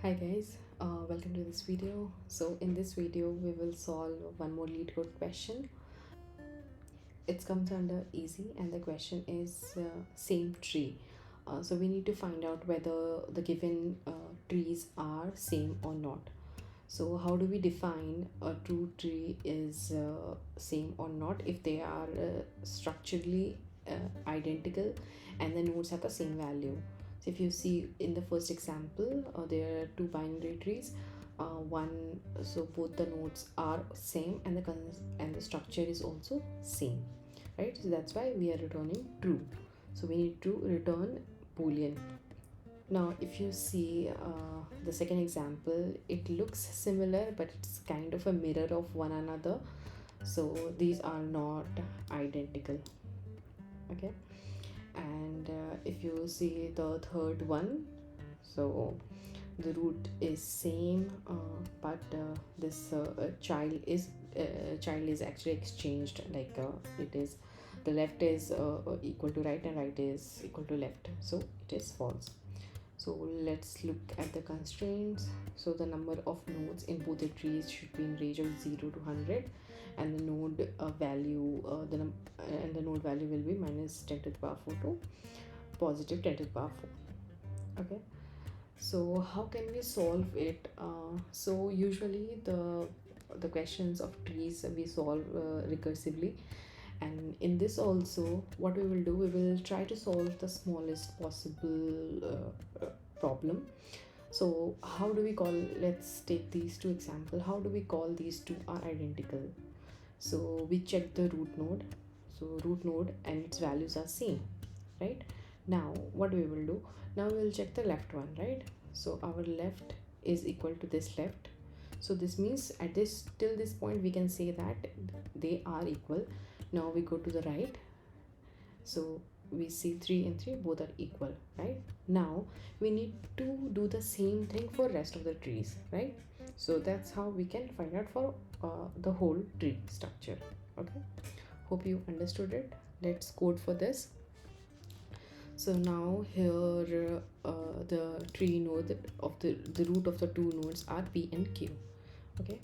Hi guys, welcome to this video. So in this video we will solve one more LeetCode question. It comes under easy and the question is same tree. So we need to find out whether the given trees are same or not. So how do we define a true tree is same or not if they are structurally identical and the nodes have the same value? So if you see in the first example, there are two binary trees. So both the nodes are same and the structure is also same, right? So that's why we are returning true. So we need to return boolean. Now if you see the second example, it looks similar but it's kind of a mirror of one another, so these are not identical. Okay, and if you see the third one, so the root is same, but this child is actually exchanged, like it is the left is equal to right and right is equal to left, so it is false. So let's look at the constraints. So the number of nodes in both the trees should be in range of 0 to 100, and the node value the node value will be minus 10 to the power 4 to positive 10 to the power 4. Okay, so how can we solve it? So usually the questions of trees we solve recursively, and in this also what we will do, we will try to solve the smallest possible problem. So how do we call, let's take these two examples. How do we call these two are identical? So we check the root node, so root node and its values are same, right? Now what we will do, now we will check the left one, right? So our left is equal to this left, so this means at this till this point we can say that they are equal. Now we go to the right, so we see 3 and 3 both are equal, right? Now we need to do the same thing for rest of the trees, right? So that's how we can find out for the whole tree structure. Okay, hope you understood it. Let's code for this. So now here the tree node of the root of the two nodes are p and q. Okay,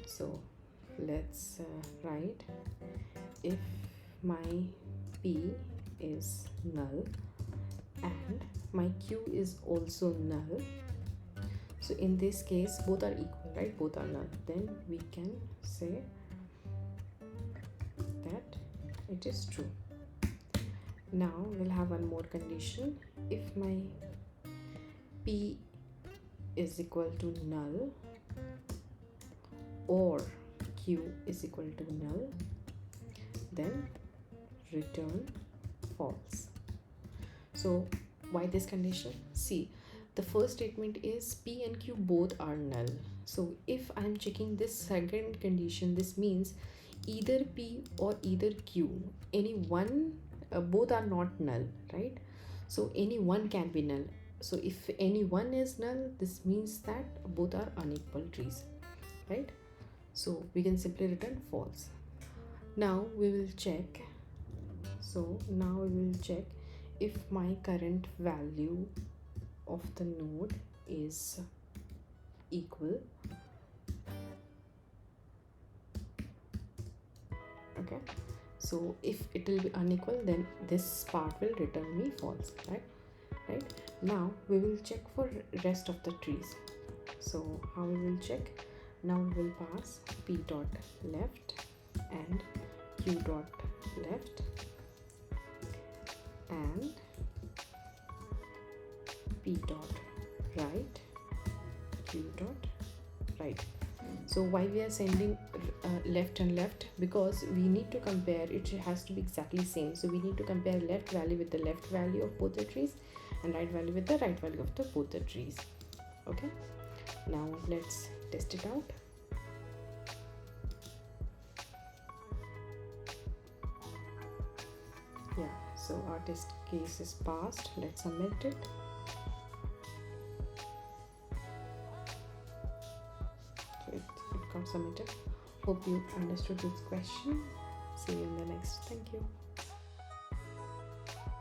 so let's write if my p is null and my q is also null. So in this case both are equal, right? Both are null, then we can say that it is true. Now we'll have one more condition. If my p is equal to null or q is equal to null, then return false. So why this condition? See, the first statement is p and q both are null. So if I'm checking this second condition, this means either p or either q, any one, both are not null, right? So any one can be null. So if any one is null, this means that both are unequal trees, right? So we can simply return false. Now we will check. So now we will check if my current value of the node is equal. Okay, so if it will be unequal, then this part will return me false, right? Now we will check for rest of the trees. So how we will check? Now we will pass p dot left and q dot left and p dot right, q dot right. So why we are sending left and left? Because we need to compare, it has to be exactly same. So we need to compare left value with the left value of both the trees and right value with the right value of the both the trees. Okay, now let's test it out. Yeah, so our test case is passed. Let's submit it. So it got submitted. Hope you understood this question. See you in the next. Thank you.